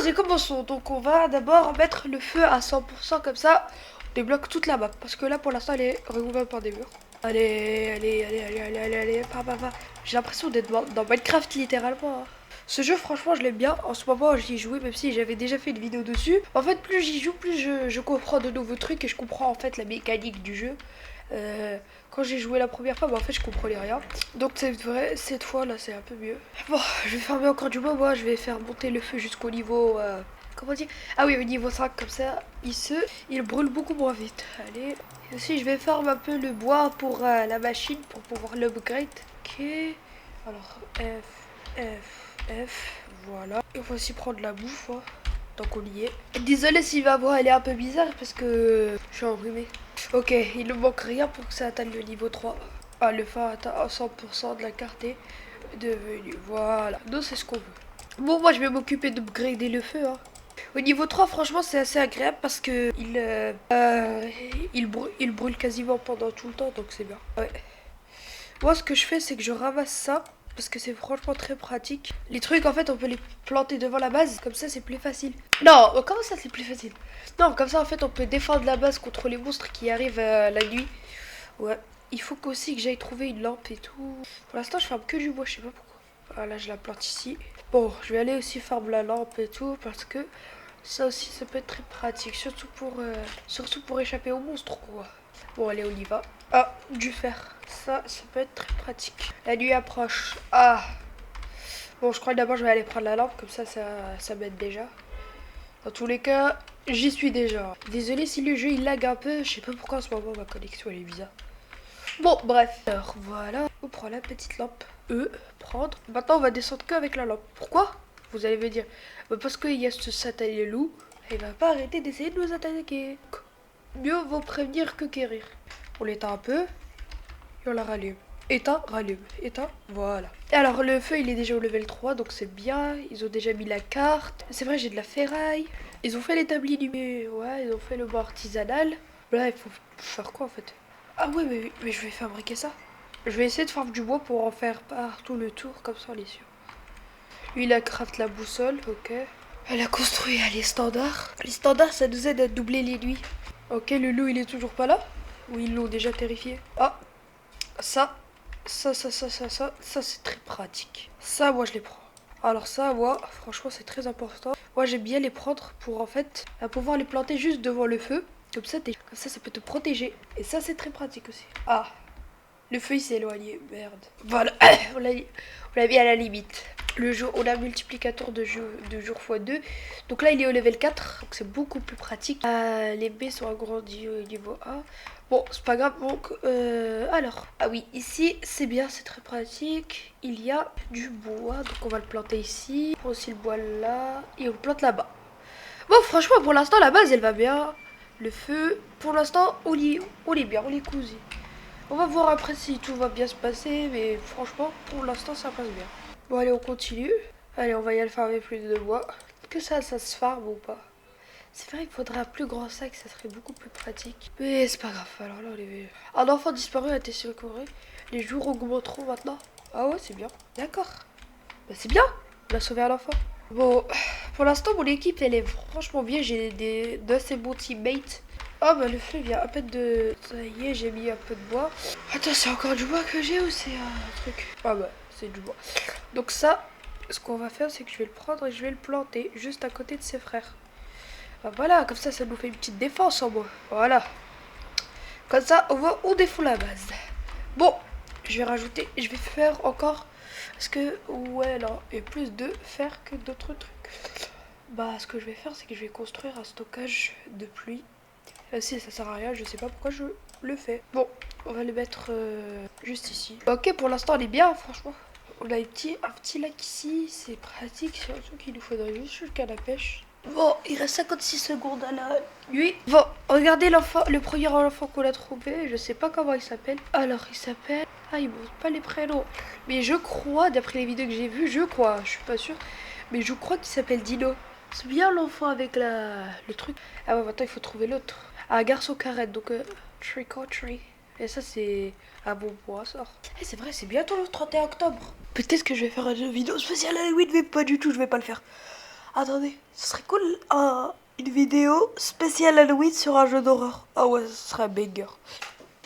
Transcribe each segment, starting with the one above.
et commençons. Donc on va d'abord mettre le feu à 100% comme ça. On débloque toute la map. Parce que là pour l'instant elle est recouverte par des murs. Allez. J'ai l'impression d'être dans Minecraft littéralement. Hein. Ce jeu franchement je l'aime bien. En ce moment j'y ai joué même si j'avais déjà fait une vidéo dessus. En fait plus j'y joue plus je comprends de nouveaux trucs et je comprends en fait la mécanique du jeu. Quand j'ai joué la première fois, en fait je comprenais rien. Donc c'est vrai, cette fois là c'est un peu mieux. Bon, je vais fermer encore du bois, moi je vais faire monter le feu jusqu'au niveau... comment dire? Ah oui, au niveau 5 comme ça, il brûle beaucoup moins vite. Allez. Et aussi je vais farm un peu le bois pour la machine pour pouvoir l'upgrade. Ok. Alors F, voilà. Et on va aussi prendre la bouffe, hein, tant qu'on y est. Désolé si ma voix elle est un peu bizarre parce que je suis enrhumé. Ok, il ne manque rien pour que ça atteigne le niveau 3. Ah, le phare atteint 100% de la carte est devenue. Voilà, nous c'est ce qu'on veut. Bon, moi je vais m'occuper d'upgrader le feu. Hein. Au niveau 3, franchement, c'est assez agréable parce que il brûle quasiment pendant tout le temps, donc c'est bien. Ouais. Moi, ce que je fais, c'est que je ramasse ça. Parce que c'est franchement très pratique. Les trucs, en fait, on peut les planter devant la base. Comme ça, c'est plus facile. Non, comment ça, c'est plus facile? Non, comme ça, en fait, on peut défendre la base contre les monstres qui arrivent la nuit. Ouais. Il faut aussi que j'aille trouver une lampe et tout. Pour l'instant, je farme que du bois, je sais pas pourquoi. Voilà, je la plante ici. Bon, je vais aller aussi farm la lampe et tout. Parce que ça aussi, ça peut être très pratique. Surtout pour échapper aux monstres, quoi. Bon, allez, on y va. Ah, du fer. Ça peut être très pratique. La nuit approche. Ah. Bon, je crois que d'abord, je vais aller prendre la lampe. Comme ça m'aide déjà. Dans tous les cas, j'y suis déjà. Désolé si le jeu, il lag un peu. Je sais pas pourquoi en ce moment, ma connexion, elle est bizarre. Bon, bref. Alors, voilà. On prend la petite lampe. Prendre. Maintenant, on va descendre qu'avec la lampe. Pourquoi? Vous allez me dire. Parce qu'il y a ce satané loup. Il va pas arrêter d'essayer de nous attaquer. Mieux vaut prévenir que guérir. On l'éteint un peu et on la rallume. Éteint, rallume, éteint, voilà. Et alors le feu il est déjà au level 3 donc c'est bien. Ils ont déjà mis la carte. C'est vrai j'ai de la ferraille. Ils ont fait l'établi du... Ouais, ils ont fait le bois artisanal. Là il faut faire quoi en fait? Ah ouais mais je vais fabriquer ça. Je vais essayer de faire du bois pour en faire partout le tour comme ça on est sûr. Lui il a craft la boussole, ok. Elle a construit les standards. Les standards ça nous aide à doubler les nuits. Ok, le loup il est toujours pas là? Ou ils l'ont déjà terrifié? Ah, ça c'est très pratique. Ça, moi je les prends. Alors ça, moi, franchement c'est très important. Moi j'aime bien les prendre pour en fait pouvoir les planter juste devant le feu. Comme ça, ça peut te protéger. Et ça c'est très pratique aussi. Ah, le feu il s'est éloigné, merde. Voilà, on l'a mis à la limite. Le jour, on a un multiplicateur de jour x2. Donc là, il est au level 4. Donc c'est beaucoup plus pratique. Les baies sont agrandies au niveau A. Bon, c'est pas grave. Donc, alors. Ah oui, ici, c'est bien, c'est très pratique. Il y a du bois. Donc on va le planter ici. On prend aussi le bois là. Et on le plante là-bas. Bon, franchement, pour l'instant, la base, elle va bien. Le feu, pour l'instant, on est bien, on est cosy. On va voir après si tout va bien se passer. Mais franchement, pour l'instant, ça passe bien. Bon allez on continue. Allez on va y aller farmer plus de bois. Que ça se farme ou pas? C'est vrai qu'il faudrait un plus grand sac, ça serait beaucoup plus pratique. Mais c'est pas grave, alors là on est... Un enfant disparu a été secouru. Les jours augmenteront maintenant. Ah ouais c'est bien. D'accord. Bah c'est bien. On a sauvé un enfant. Bon, pour l'instant mon équipe elle est franchement bien. J'ai d'assez bons teammates. Oh bah le feu vient à peine de... Ça y est j'ai mis un peu de bois. Attends c'est encore du bois que j'ai ou c'est un truc? Ah bah c'est du bois. Donc ça, ce qu'on va faire, c'est que je vais le prendre et je vais le planter juste à côté de ses frères. Ben voilà, comme ça nous fait une petite défense en bois. Voilà. Comme ça, on défend la base. Bon, je vais faire encore... Parce que, ouais, là, il y a plus de fer que d'autres trucs. Bah, ce que je vais faire, c'est que je vais construire un stockage de pluie. Si ça sert à rien, je sais pas pourquoi je le fais. Bon, on va le mettre juste ici. Ok, pour l'instant, on est bien, franchement. On a un petit lac ici, c'est pratique, surtout qu'il nous faudrait juste une canne à pêche. Bon, il reste 56 secondes à la nuit. Bon, regardez le premier enfant qu'on a trouvé, je sais pas comment il s'appelle. Alors, il s'appelle... Ah, il montre pas les prénoms. Mais je crois, d'après les vidéos que j'ai vues, je suis pas sûre. Mais je crois qu'il s'appelle Dino. C'est bien l'enfant avec le truc. Ah ouais, maintenant il faut trouver l'autre. Ah, garçon carrette, donc trick or treat. Et ça, c'est un bon point à sort. Eh, c'est vrai, c'est bientôt le 31 octobre. Peut-être que je vais faire une vidéo spéciale Halloween, mais pas du tout, je vais pas le faire. Attendez, ce serait cool une vidéo spéciale Halloween sur un jeu d'horreur. Ah ouais, ce serait un banger.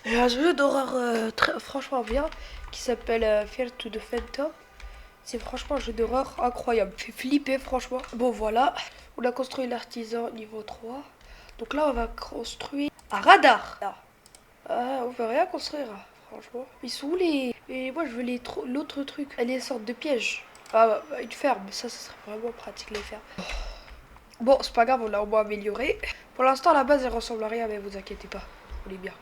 Il y a un jeu d'horreur franchement bien qui s'appelle Fear to the Phantom. C'est franchement un jeu d'horreur incroyable. Fait flipper franchement. Bon voilà, on a construit l'artisan niveau 3. Donc là on va construire un radar. Là. Ah, on peut rien construire, franchement. Ils sont où les... Et moi je veux l'autre truc. Les sortes de pièges. Ah, une ferme, ça serait vraiment pratique les fermes. Bon, c'est pas grave, on l'a au moins amélioré. Pour l'instant, la base elle ressemble à rien, mais vous inquiétez pas, on est bien.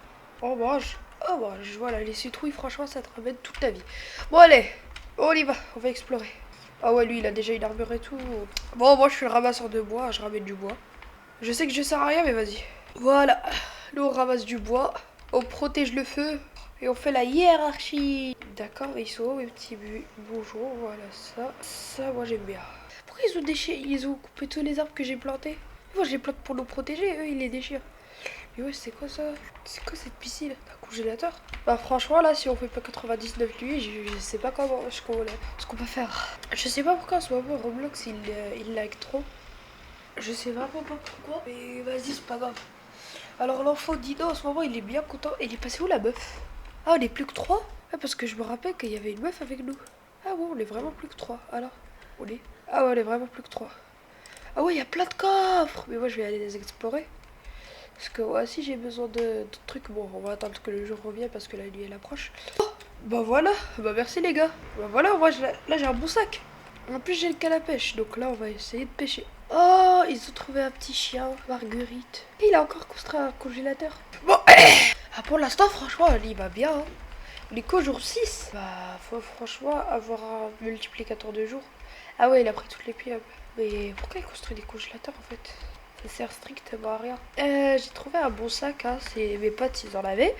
On mange. Oh, mange. Voilà, les citrouilles, franchement, ça te ramène toute ta vie. Bon, allez, on y va, on va explorer. Ah ouais, lui, il a déjà une armure et tout. Bon, moi, je suis le ramasseur de bois, je ramène du bois. Je sais que je sers à rien, mais vas-y. Voilà, nous, on ramasse du bois, on protège le feu, et on fait la hiérarchie. D'accord, ils sont où, mes petits bourgeons? Voilà, ça, moi, j'aime bien. Pourquoi ils ont coupé tous les arbres que j'ai plantés? Moi, je les plante pour nous protéger, eux, ils les déchirent. Mais ouais, c'est quoi ça? C'est quoi cette piscine? Un congélateur? Bah franchement là, si on fait pas 99 nuits, je sais pas ce qu'on peut faire. Je sais pas pourquoi en ce moment Roblox il lag trop. Je sais vraiment pas pourquoi. Mais vas-y, c'est pas grave. Alors l'enfant Dino en ce moment il est bien content. Il est passé où la meuf? Ah, on est plus que 3? Ah, parce que je me rappelle qu'il y avait une meuf avec nous. Ah bon, on est vraiment plus que 3. Alors, on est... Ah ouais, on est vraiment plus que 3. Ah ouais, il y a plein de coffres. Mais moi je vais aller les explorer. Parce que ouais, si j'ai besoin de trucs, bon, on va attendre que le jour revienne parce que la nuit elle approche. Oh, bah voilà, bah merci les gars. Bah voilà, moi là j'ai un bon sac. En plus j'ai le canne à pêche, donc là on va essayer de pêcher. Oh, ils ont trouvé un petit chien, Marguerite. Et il a encore construit un congélateur. Bon, ah, pour l'instant franchement il va bien. Hein. On est qu'au jour 6. Bah faut franchement avoir un multiplicateur de jours. Ah ouais, il a pris toutes les pieuvres. Mais pourquoi il construit des congélateurs en fait? Ça sert strictement à rien. J'ai trouvé un bon sac, hein. C'est mes potes, ils en avaient.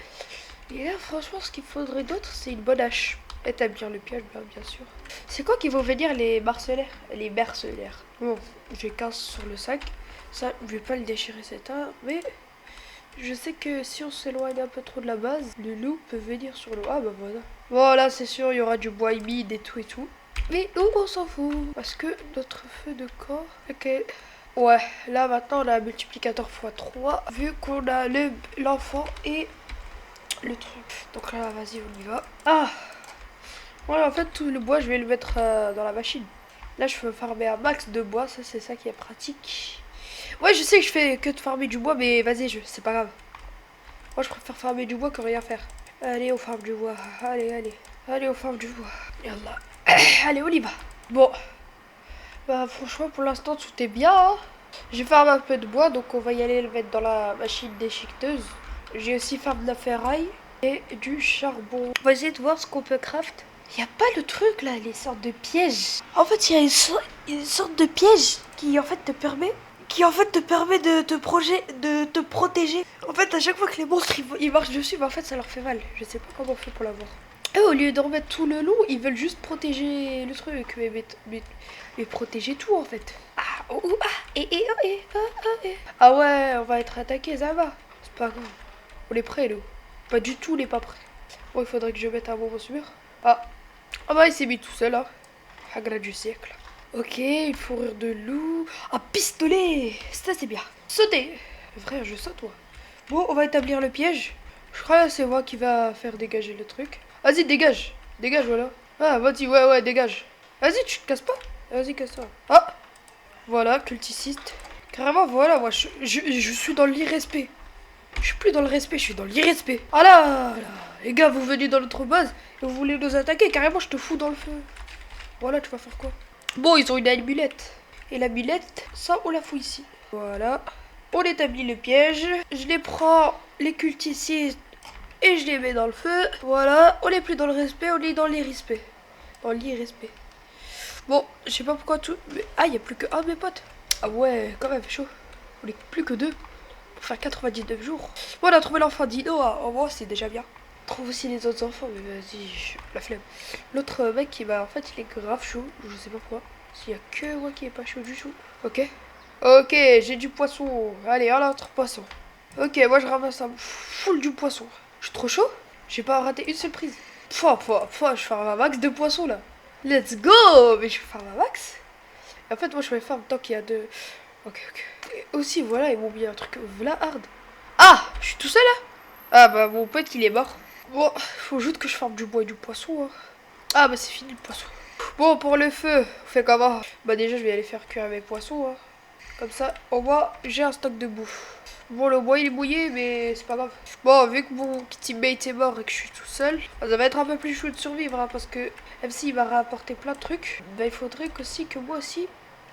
Et là, franchement, ce qu'il faudrait d'autre, c'est une bonne hache. Établir le piège, bien sûr. C'est quoi qui vont venir les mercenaires? Les mercenaires. Bon, j'ai 15 sur le sac. Ça, je vais pas le déchirer cet arbre, mais je sais que si on s'éloigne un peu trop de la base, le loup peut venir sur l'eau. Ah bah voilà. Voilà, c'est sûr, il y aura du bois humide et tout et tout. Mais nous, on s'en fout. Parce que notre feu de camp... Ok. Ouais, là maintenant on a un multiplicateur x3 vu qu'on a l'enfant et le truc. Donc là, vas-y, on y va. Ah, voilà, en fait tout le bois je vais le mettre dans la machine. Là je peux farmer un max de bois, ça c'est ça qui est pratique. Ouais, je sais que je fais que de farmer du bois, mais vas-y, c'est pas grave. Moi je préfère farmer du bois que rien faire. Allez, on farme du bois. Allez, on farme du bois. Yallah. Allez, on y va. Bon. Bah franchement pour l'instant tout est bien hein. J'ai farmé un peu de bois donc on va y aller le mettre dans la machine déchiqueteuse. J'ai aussi farmé de la ferraille et du charbon. On va essayer de voir ce qu'on peut craft. Il n'y a pas le truc là, les sortes de pièges. En fait il y a une sorte de piège qui en fait te permet de te protéger. En fait à chaque fois que les monstres ils marchent dessus, bah en fait ça leur fait mal. Je sais pas comment on fait pour l'avoir. Et au lieu de remettre tout le loup, ils veulent juste protéger le truc. Mais protéger tout en fait. Ah, oh, oh, ah, ah ouais, on va être attaqué, ça va. C'est pas grave. On est prêts, nous. Pas du tout, on est pas prêts. Bon, il faudrait que je mette un bon mur. Ah. Ah bah, il s'est mis tout seul, là. Hagra du siècle. Ok, une fourrure de loup. Un pistolet. Ça, c'est bien. Sauter. Frère, je saute, toi. Bon, on va établir le piège. Je crois que c'est moi qui va faire dégager le truc. Vas-y, dégage. Dégage, voilà. Ah, vas-y, ouais, dégage. Vas-y, tu te casses pas. Vas-y, casse-toi. Ah. Voilà, culticiste. Carrément, voilà, moi, je suis dans l'irrespect. Je suis plus dans le respect, je suis dans l'irrespect. Ah là. Les gars, vous venez dans notre base et vous voulez nous attaquer. Carrément, je te fous dans le feu. Voilà, tu vas faire quoi? Bon, ils ont une amulette. Et l'amulette, ça, on la fout ici. Voilà. On établit le piège. Je les prends, les culticistes, et je les mets dans le feu. Voilà. On n'est plus dans le respect, on est dans l'irrespect. Dans l'irrespect. Bon, je sais pas pourquoi tout... Mais... Ah, il n'y a plus que un de mes potes. Ah ouais, quand même, chaud. On est plus que 2. Pour faire 99 jours. Bon, on a trouvé l'enfant Dino. En vrai, c'est déjà bien. On trouve aussi les autres enfants, mais vas-y, la flemme. L'autre mec, en fait, il est grave chaud. Je sais pas pourquoi. S'il y a que moi qui est pas chaud du tout. Ok. Ok, j'ai du poisson. Allez, un autre poisson. Ok, moi je ramasse un full du poisson. Je suis trop chaud. J'ai pas raté une seule prise. Je fais un max de poisson là. Let's go. Mais je vais faire un max. En fait, moi, je fais farm tant qu'il y a de... Ok, ok. Et aussi, voilà, ils m'ont mis un truc voilà hard. Ah, je suis tout seul là. Ah bah, mon pote, il est mort. Bon, faut juste que je farme du bois et du poisson. Hein. Ah bah, c'est fini le poisson. Bon, pour le feu, on fait comment? Bah déjà, je vais aller faire cuire mes poissons. Hein. Comme ça, au moins, j'ai un stock de bouffe. Bon, le bois, il est mouillé, mais c'est pas grave. Bon, vu que mon teammate est mort et que je suis tout seul, ça va être un peu plus chaud de survivre, hein, parce que même s'il va rapporter plein de trucs, bah il faudrait aussi que moi aussi,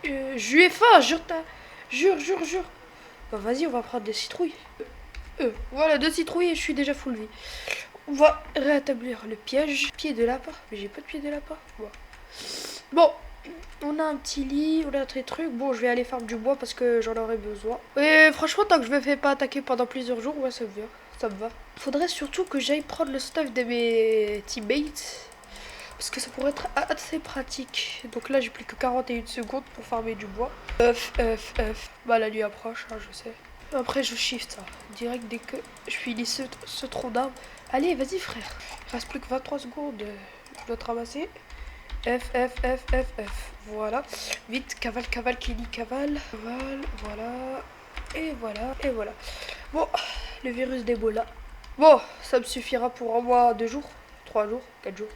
je lui ai faim, jure, jure. Bah vas-y, on va prendre des citrouilles. Voilà, 2 citrouilles et je suis déjà full vie. On va rétablir le piège. Pied de lapin. Mais j'ai pas de pied de lapin. Bon, on a un petit lit, on a un petit truc. Bon, je vais aller farm du bois parce que j'en aurai besoin. Et franchement, tant que je me fais pas attaquer pendant plusieurs jours, ouais, ça me va. Ça me va. Faudrait surtout que j'aille prendre le stuff de mes teammates. Parce que ça pourrait être assez pratique. Donc là, j'ai plus que 41 secondes pour farmer du bois. Bah, la nuit approche, hein, je sais. Après, je shift ça. Direct dès que je finis ce tronc d'arbre. Allez, vas-y, frère. Il reste plus que 23 secondes. Je dois te ramasser. F. Voilà. Vite, cavale, Kelly, cavale. Voilà. Et voilà. Bon, le virus d'Ebola. Bon, ça me suffira pour un mois, 2 jours, 3 jours, 4 jours,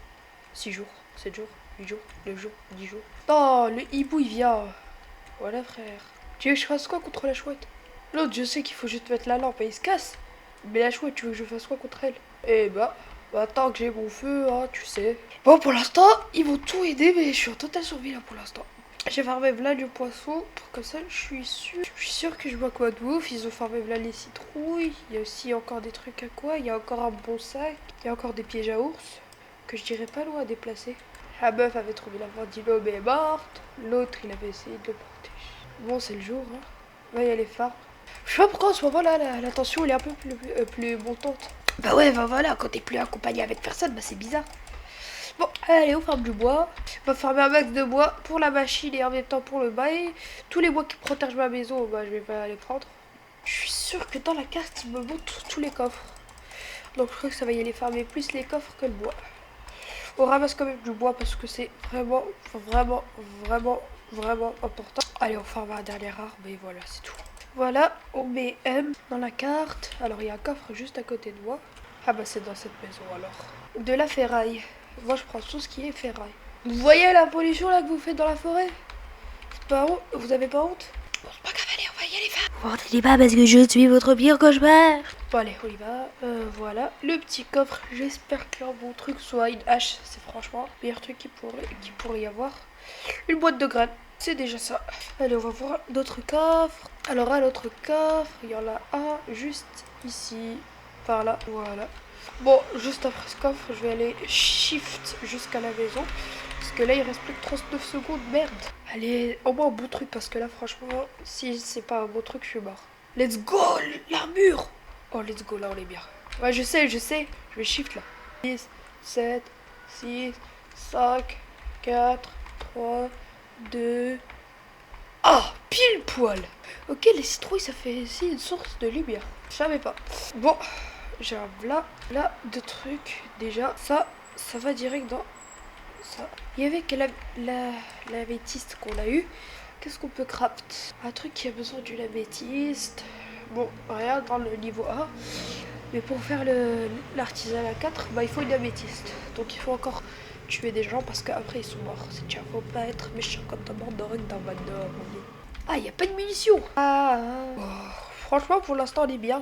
6 jours, 7 jours, 8 jours, 9 jours, 10 jours. Non, le hibou, il vient. Voilà, frère. Tu veux que je fasse quoi contre la chouette? L'autre, je sais qu'il faut juste mettre la lampe et il se casse. Mais la chouette, tu veux que je fasse quoi contre elle? Eh bah, tant que j'ai mon feu, hein, tu sais. Bon, pour l'instant, ils m'ont tout aidé, mais je suis en totale survie là pour l'instant. J'ai farmé là du poisson, comme ça je suis sûr que je vois quoi de bouffe. Ils ont farmé là les citrouilles, il y a aussi encore des trucs à quoi, il y a encore un bon sac, il y a encore des pièges à ours, que je dirais pas loin à déplacer. La meuf avait trouvé la vendilo mais est morte, l'autre il avait essayé de le protéger. Bon, c'est le jour, hein. Là il y a les phares. Je sais pas pourquoi en ce moment là, la tension elle est un peu plus montante. Bah ouais, bah voilà, quand t'es plus accompagné avec personne, bah c'est bizarre. Bon, allez, on farme du bois. On va farmer un max de bois pour la machine et en même temps pour le bail. Tous les bois qui protègent ma maison, bah je vais pas les prendre. Je suis sûre que dans la carte, il me montre tous les coffres. Donc je crois que ça va y aller farmer plus les coffres que le bois. On ramasse quand même du bois parce que c'est vraiment important. Allez, on farme un dernier arbre et voilà, c'est tout. Voilà, on met M dans la carte. Alors il y a un coffre juste à côté de moi. Ah bah c'est dans cette maison alors. De la ferraille. Moi je prends tout ce qui est ferraille. Vous voyez la pollution là que vous faites dans la forêt? C'est pas honte? Vous avez pas honte? Bon, c'est pas grave, allez, on va y aller faire. Vous entendez pas parce que je suis votre pire cauchemar. Bon allez, on y va. Voilà, le petit coffre. J'espère qu'un bon truc soit une hache. C'est franchement le meilleur truc qu'il pourrait y avoir. Une boîte de graines. C'est déjà ça. Allez, on va voir d'autres coffres. Alors à l'autre coffre, il y en a un juste ici. Par là, voilà. Bon, juste après ce coffre, je vais aller shift jusqu'à la maison. Parce que là, il reste plus que 39 secondes. Merde. Allez, au moins un bon truc. Parce que là, franchement, si c'est pas un bon truc, je suis mort. Let's go, l'armure. Oh, let's go, là, on est bien. Ouais, je sais. Je vais shift là. 6, 7, 6, 5, 4, 3, 2... Ah, pile poil. Ok, les citrouilles, ça fait aussi une source de lumière. Je savais pas. Bon, j'ai un là, de trucs. Déjà, ça va direct dans ça. Il y avait que l'améthyste qu'on a eu. Qu'est-ce qu'on peut craft? Un truc qui a besoin d'une améthyste. Bon, rien dans le niveau 1. Mais pour faire l'artisanat 4, bah il faut une améthyste. Donc il faut encore tuer des gens parce qu'après ils sont morts. C'est déjà, faut pas être méchant quand t'es mort dans Van. Ah, y a pas de munitions. Oh, franchement, pour l'instant, on est bien.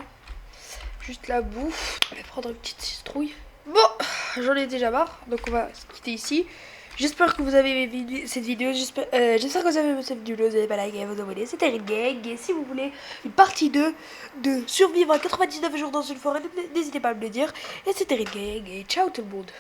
Juste la bouffe. Je vais prendre une petite citrouille. Bon, j'en ai déjà marre. Donc on va se quitter ici. J'espère que vous avez aimé cette vidéo. J'espère que vous avez aimé cette vidéo. Vous n'avez pas liké, vous abonner. C'était Ringgang. Et si vous voulez une partie 2 de survivre à 99 jours dans une forêt, n'hésitez pas à me le dire. Et c'était Ringgang. Et ciao tout le monde.